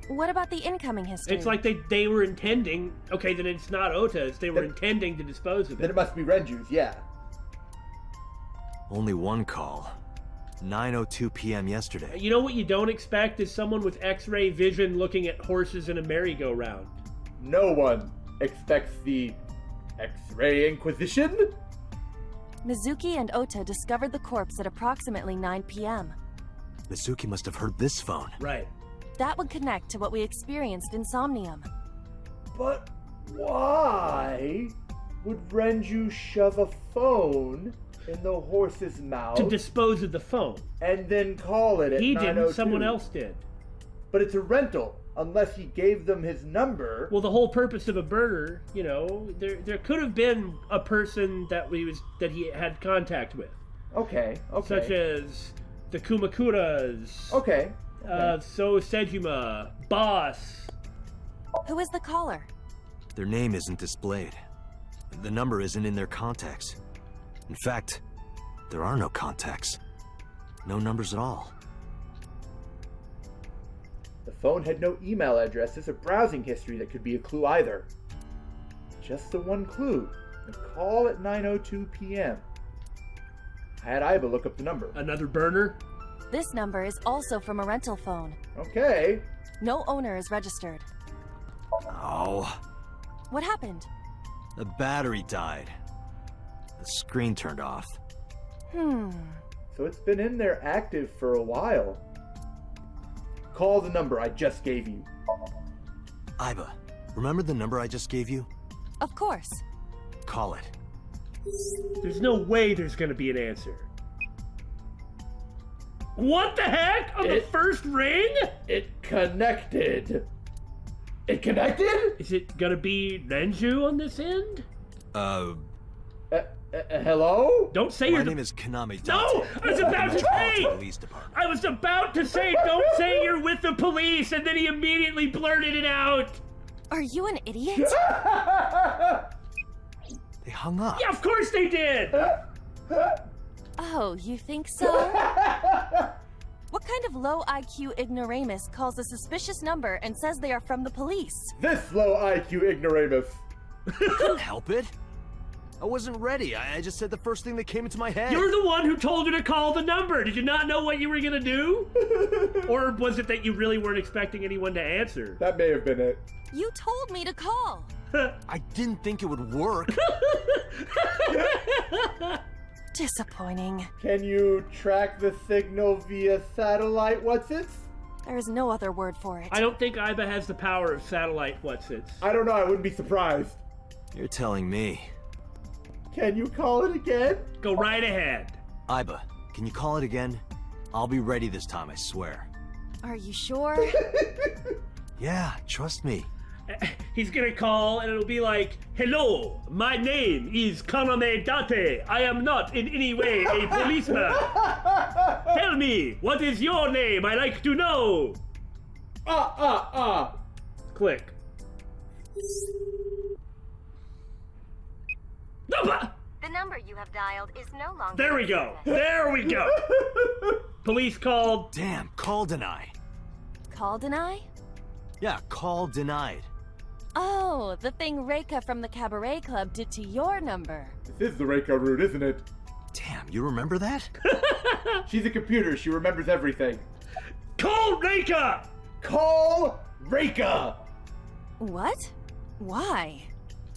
What about the incoming history? It's like they were intending... Okay, then it's not Ota's. They were intending to dispose of Then it. it must be Renju's, yeah. Only one call. 9:02 p.m. yesterday. You know what you don't expect is someone with X-ray vision looking at horses in a merry-go-round. No one expects the X-ray Inquisition? Mizuki and Ota discovered the corpse at approximately 9 p.m. Mizuki must have heard this phone. Right. That would connect to what we experienced in Somnium. But why would Renju shove a phone in the horse's mouth To dispose of the phone. and then call it at He 9:02? didn't, someone else did. But it's a rental, unless he gave them his number. Well, the whole purpose of a burner, you know, there could have been a person that he had contact with. Okay. Such as the Kumakuras. Okay. So Sejima, Boss. Who is the caller? Their name isn't displayed. The number isn't in their contacts. In fact, there are no contacts. No numbers at all. The phone had no email addresses or browsing history that could be a clue either. Just the one clue. The call at 9:02 p.m. I had Iba look up the number. Another burner? This number is also from a rental phone. Okay. No owner is registered. Oh, What happened? the battery died. The screen turned off. So it's been in there active for a while. Call the number I just gave you. Iba, remember the number I just gave you? Of course. Call it. There's no way there's gonna be an answer. What the heck? On the first ring? It connected. It connected? Is it gonna be Renju on this end? Hello? Don't say My you're name is Kaname Date. No! I was about to say! Police department. I was about to say, don't say you're with the police, and then he immediately blurted it out. Are you an idiot? They hung up. Yeah, of course they did! Oh, you think so? What kind of low IQ ignoramus calls a suspicious number and says they are from the police? This low IQ ignoramus. Couldn't help it. I wasn't ready. I just said the first thing that came into my head. You're the one who told her to call the number. Did you not know what you were gonna do? Or was it that you really weren't expecting anyone to answer? That may have been it. You told me to call. I didn't think it would work. Disappointing. Can you track the signal via satellite, what's-its? There is no other word for it. I don't think Iba has the power of satellite what's-its. I don't know, I wouldn't be surprised. You're telling me. Can you call it again? Go right ahead. Iba, can you call it again? I'll be ready this time, I swear. Are you sure? Yeah, trust me. He's gonna call and it'll be like, "Hello, my name is Kaname Date. I am not in any way a policeman. Tell me, what is your name? I like to know." Click. The number you have dialed is no longer. There we go. There we go. Police called. Damn, call deny. Call deny? Yeah, call denied. Oh, the thing Reika from the Cabaret Club did to your number. This is the Reika route, isn't it? Damn, you remember that? She's a computer. She remembers everything. Call Reika! Call Reika! What? Why?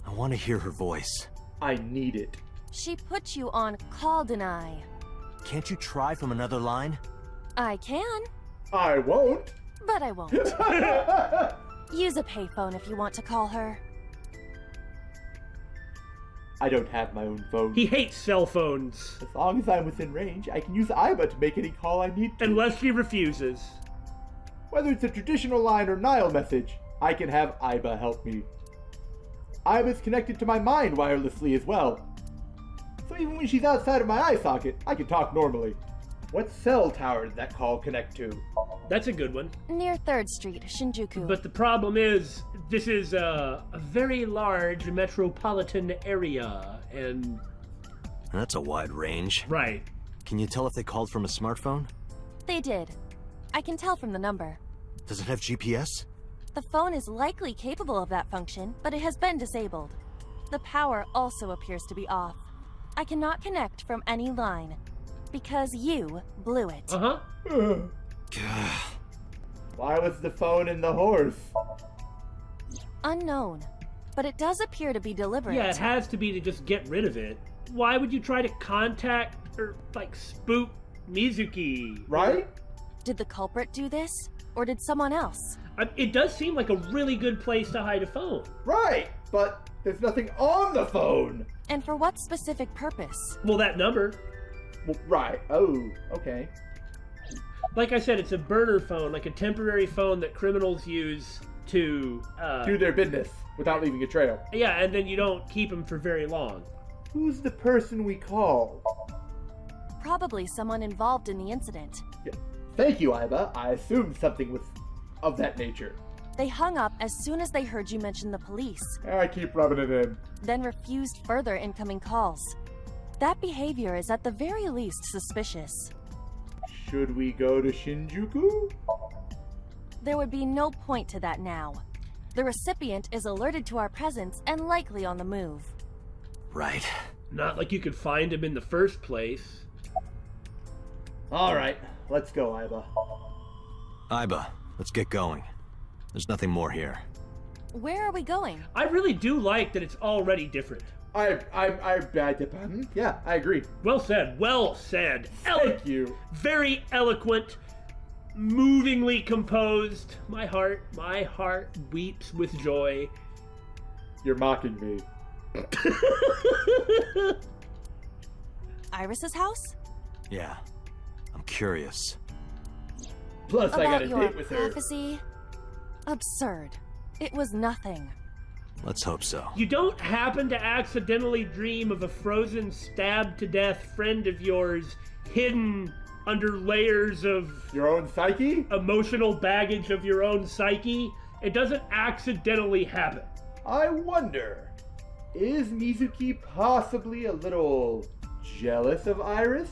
I want to hear her voice. I need it. She put you on call deny. Can't you try from another line? I can, I won't. but I won't. Use a payphone if you want to call her. I don't have my own phone. He hates cell phones. As long as I'm within range, I can use Iba to make any call I need to. Unless she refuses. Whether it's a traditional line or Nile message, I can have Iba help me. Iba's connected to my mind wirelessly as well. So even when she's outside of my eye socket, I can talk normally. What cell tower did that call connect to? That's a good one. Near 3rd Street, Shinjuku. But the problem is, this is a very large metropolitan area, and... That's a wide range. Right. Can you tell if they called from a smartphone? They did. I can tell from the number. Does it have GPS? The phone is likely capable of that function, but it has been disabled. The power also appears to be off. I cannot connect from any line, because you blew it. Uh-huh. Why was the phone in the horse? Unknown, but it does appear to be deliberate. Yeah, it has to be to just get rid of it. Why would you try to contact or, like, spook Mizuki? Right? Did the culprit do this, or did someone else? It does seem like a really good place to hide a phone. Right! But there's nothing on the phone! And for what specific purpose? Well, that number. Well, right. Oh, okay. Like I said, it's a burner phone, like a temporary phone that criminals use to... Do their business without leaving a trail. Yeah, and then you don't keep them for very long. Who's the person we call? Probably someone involved in the incident. Yeah. Thank you, Iba. I assumed something was of that nature. They hung up as soon as they heard you mention the police, I keep rubbing it in. then refused further incoming calls. That behavior is at the very least suspicious. Should we go to Shinjuku? There would be no point to that now. The recipient is alerted to our presence and likely on the move. Right. Not like you could find him in the first place. Alright, let's go, Iba. Iba, let's get going. There's nothing more here. Where are we going? I really do like that it's already different. Yeah, I agree. Well said. Well said. Thank you. Very eloquent. Movingly composed. My heart weeps with joy. You're mocking me. Iris's house? Yeah. I'm curious. Plus, I got About a your date with her. prophecy? Absurd. It was nothing. Let's hope so. You don't happen to accidentally dream of a frozen, stabbed to death friend of yours hidden under layers of Your own psyche? emotional baggage of your own psyche? It doesn't accidentally happen. I wonder, is Mizuki possibly a little jealous of Iris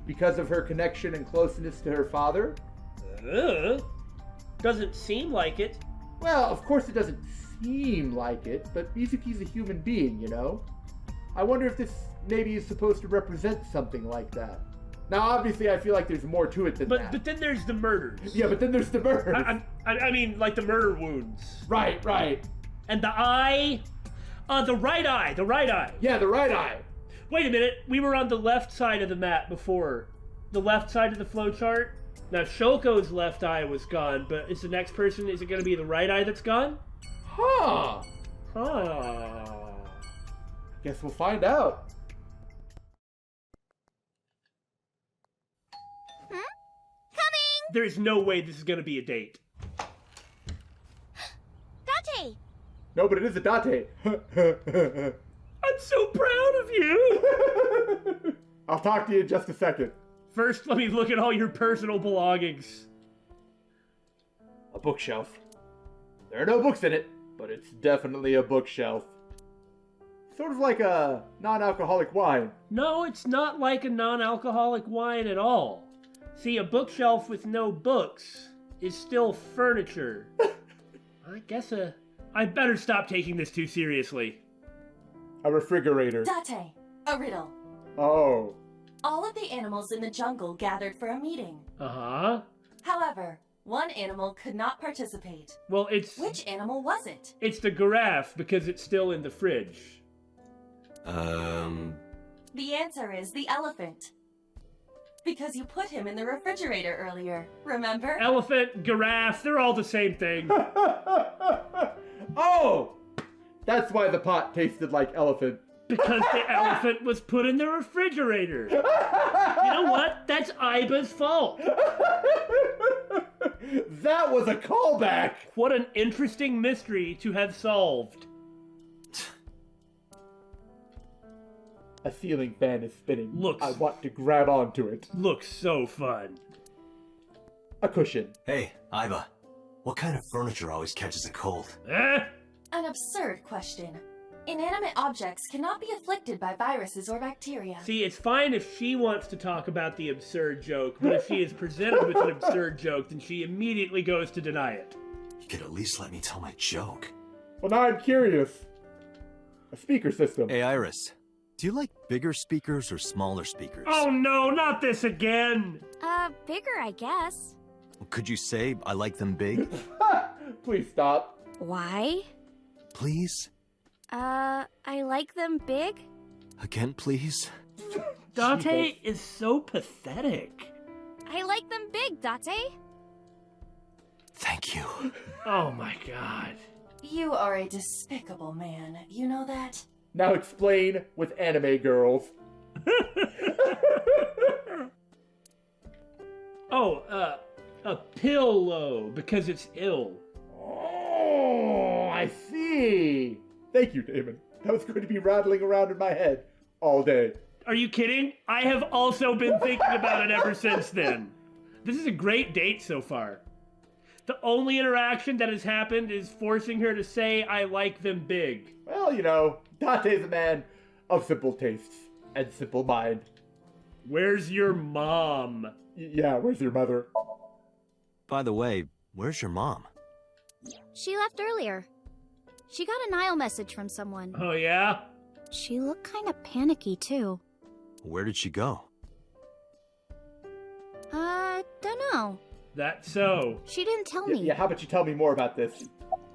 because of her connection and closeness to her father? Doesn't seem like it. Well, of course it doesn't seem like it, but Mizuki's a human being, you know? I wonder if this maybe is supposed to represent something like that. Now, obviously, I feel like there's more to it than that. But then there's the murders. Yeah, but then there's the murder. I mean, like the murder wounds. Right. And the eye? The right eye. Yeah, the right eye. Wait a minute, we were on the left side of the map before. The left side of the flowchart? Now, Shoko's left eye was gone, but is the next person, is it going to be the right eye that's gone? Huh. Guess we'll find out. There's no way this is gonna be a date. Date! No, but it is a date. I'm so proud of you! I'll talk to you in just a second. First, let me look at all your personal belongings. A bookshelf. There are no books in it, but it's definitely a bookshelf. Sort of like a non-alcoholic wine. No, it's not like a non-alcoholic wine at all. See, a bookshelf with no books is still furniture. I guess I better stop taking this too seriously. A refrigerator. Date, a riddle. Oh. All of the animals in the jungle gathered for a meeting. Uh-huh. However, one animal could not participate. Well, it's... Which animal was it? It's the giraffe, because it's still in the fridge. The answer is the elephant. Because you put him in the refrigerator earlier, remember? Elephant, giraffe, they're all the same thing. Oh! That's why the pot tasted like elephant. Because the elephant was put in the refrigerator. You know what? That's Iba's fault. That was a callback! What an interesting mystery to have solved. A ceiling fan is spinning. Looks... I want to grab onto it. Looks so fun. A cushion. Hey, Iva. What kind of furniture always catches a cold? An absurd question. Inanimate objects cannot be afflicted by viruses or bacteria. See, it's fine if she wants to talk about the absurd joke, but if she is presented with an absurd joke, then she immediately goes to deny it. You could at least let me tell my joke. Well, now I'm curious. A speaker system. Hey, Iris. Do you like bigger speakers or smaller speakers? Oh no, not this again! Bigger, I guess. Could you say I like them big? Please stop. Why? Please? I like them big. Again, please? Date is so pathetic. I like them big, Date. Thank you. Oh my god. You are a despicable man, you know that? Now explain with anime girls. A pillow, because it's ill. Oh, I see. Thank you, Damon. That was going to be rattling around in my head all day. Are you kidding? I have also been thinking about it ever since then. This is a great date so far. The only interaction that has happened is forcing her to say, I like them big. Well, you know, Date's a man of simple tastes and simple mind. Where's your mom? Yeah, where's your mother? By the way, where's your mom? She left earlier. She got a Nile message from someone. Oh, yeah? She looked kind of panicky, too. Where did she go? Dunno. That's so. She didn't tell me. Yeah, how about you tell me more about this?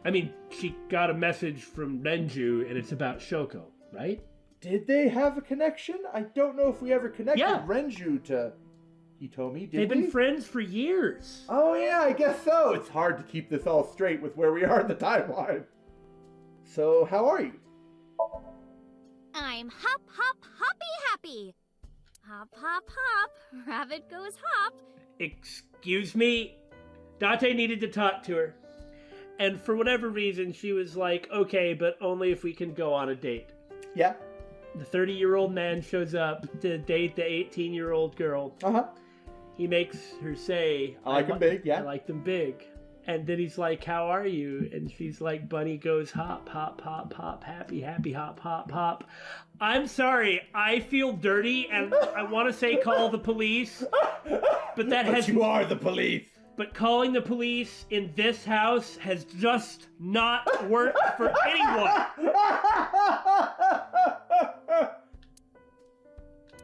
I mean, she got a message from Renju, and it's about Shoko, right? Did they have a connection? I don't know if we ever connected Yeah. Renju to Hitomi, did They've we? been friends for years. Oh yeah, I guess so. It's hard to keep this all straight with where we are in the timeline. So, how are you? I'm hop, hop, hoppy happy. Hop, hop, hop. Rabbit goes hop. Excuse me? Date needed to talk to her. And for whatever reason, she was like, okay, but only if we can go on a date. Yeah. The 30-year-old man shows up to date the 18-year-old girl. Uh-huh. He makes her say, I like them big, yeah. I like them big. And then he's like, how are you? And she's like, bunny goes hop, hop, hop, hop, happy, happy, hop, hop, hop. I'm sorry, I feel dirty and I want to say call the police. But that has... But you are the police. But calling the police in this house has just not worked for anyone.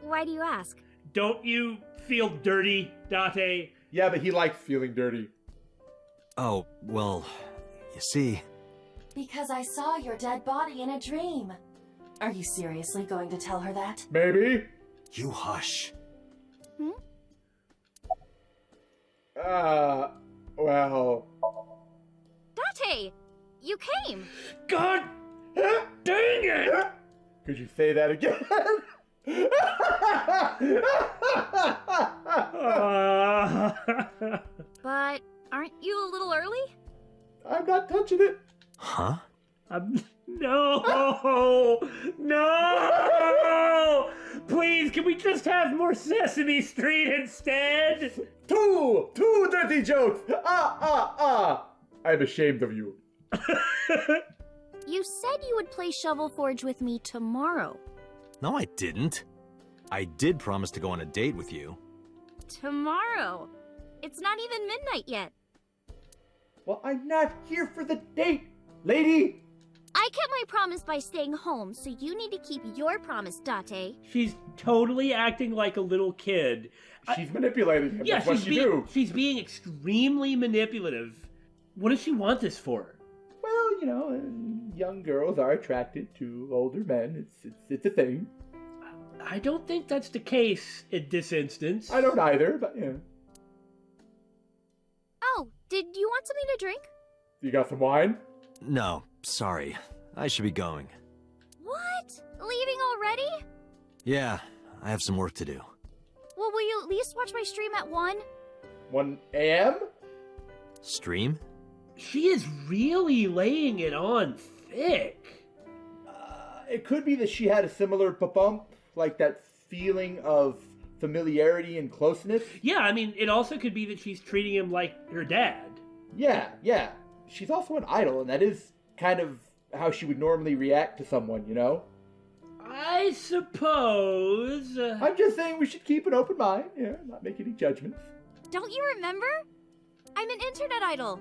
Why do you ask? Don't you feel dirty, Date? Yeah, but he likes feeling dirty. Oh, well, you see... Because I saw your dead body in a dream. Are you seriously going to tell her that? Maybe. You hush. Well... Date! You came! God dang it! Could you say that again? not touching it. Huh? No! No! Please, can we just have more Sesame Street instead? Two dirty jokes. I'm ashamed of you. You said you would play Shovel Forge with me tomorrow. No, I didn't. I did promise to go on a date with you. Tomorrow? It's not even midnight yet. Well, I'm not here for the date, lady. I kept my promise by staying home, so you need to keep your promise, Date. She's totally acting like a little kid. She's manipulating him. Yeah, That's what she do. She's being extremely manipulative. What does she want this for? Well, you know, young girls are attracted to older men. It's a thing. I don't think that's the case in this instance. I don't either, but yeah. Oh, did you want something to drink? You got some wine? No, sorry. I should be going. What? Leaving already? Yeah, I have some work to do. Well, will you at least watch my stream at 1? 1 a.m.? Stream? She is really laying it on thick. It could be that she had a similar bump, like that feeling of familiarity and closeness. Yeah, I mean, it also could be that she's treating him like her dad. Yeah. She's also an idol, and that is kind of how she would normally react to someone, you know? I suppose. I'm just saying we should keep an open mind, not make any judgments. Don't you remember? I'm an internet idol.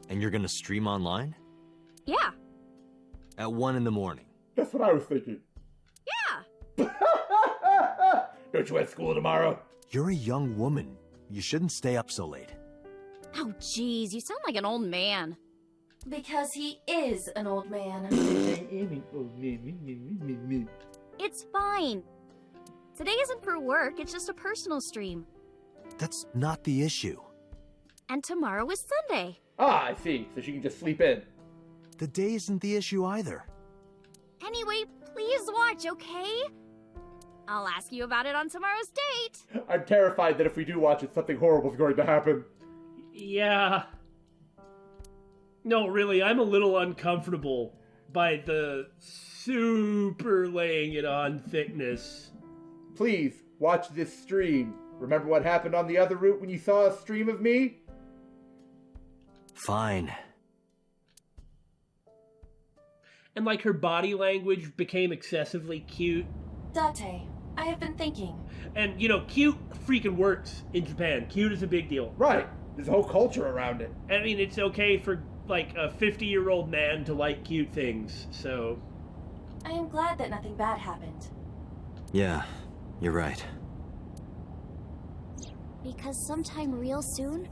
And you're gonna stream online? Yeah. At 1 in the morning. That's what I was thinking. Yeah. Don't you have school tomorrow? You're a young woman. You shouldn't stay up so late. Oh, jeez, you sound like an old man. Because he is an old man. It's fine. Today isn't for work, it's just a personal stream. That's not the issue. And tomorrow is Sunday. Ah, I see. So she can just sleep in. The day isn't the issue either. Anyway, please watch, okay? I'll ask you about it on tomorrow's date. I'm terrified that if we do watch it, something horrible is going to happen. Yeah. No, really, I'm a little uncomfortable by the super laying it on thickness. Please, watch this stream. Remember what happened on the other route when you saw a stream of me? Fine. And like her body language became excessively cute. Date, I have been thinking. And, you know, cute freaking works in Japan. Cute is a big deal. Right. There's a whole culture around it. I mean, it's okay for, like, a 50-year-old man to like cute things, so... I am glad that nothing bad happened. Yeah, you're right. Because sometime real soon,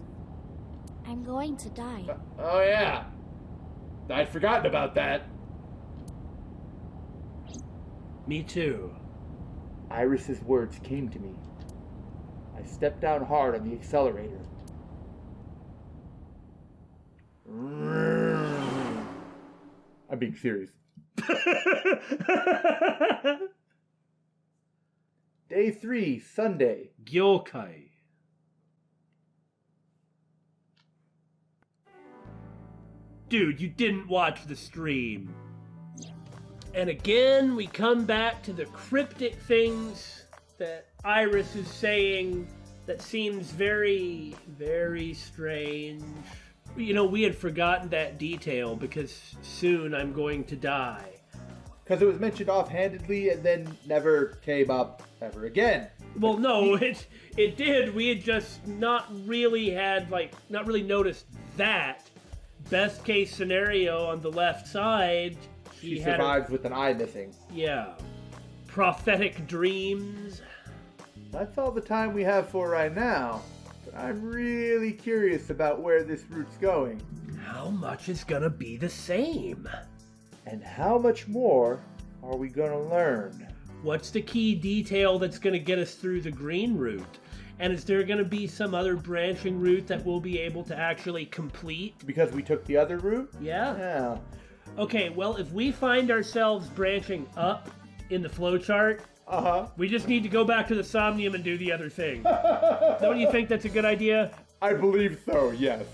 I'm going to die. Oh, yeah. I'd forgotten about that. Me too. Iris's words came to me. I stepped down hard on the accelerator. I'm being serious. Day 3, Sunday. Gyokai. Dude, you didn't watch the stream. And again, we come back to the cryptic things that Iris is saying that seems very, very strange. You know, we had forgotten that detail because soon I'm going to die. Because it was mentioned offhandedly and then never came up ever again. Well, no, it did. We had just not really noticed that. Best case scenario on the left side. She survives with an eye missing. Yeah. Prophetic dreams. That's all the time we have for right now. But I'm really curious about where this route's going. How much is gonna be the same? And how much more are we gonna learn? What's the key detail that's gonna get us through the green route? And is there gonna be some other branching route that we'll be able to actually complete? Because we took the other route? Yeah. Yeah. Okay, well, if we find ourselves branching up in the flowchart, we just need to go back to the Somnium and do the other thing. Don't you think that's a good idea? I believe so, yes.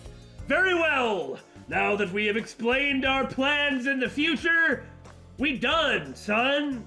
Very well! Now that we have explained our plans in the future, we done, son.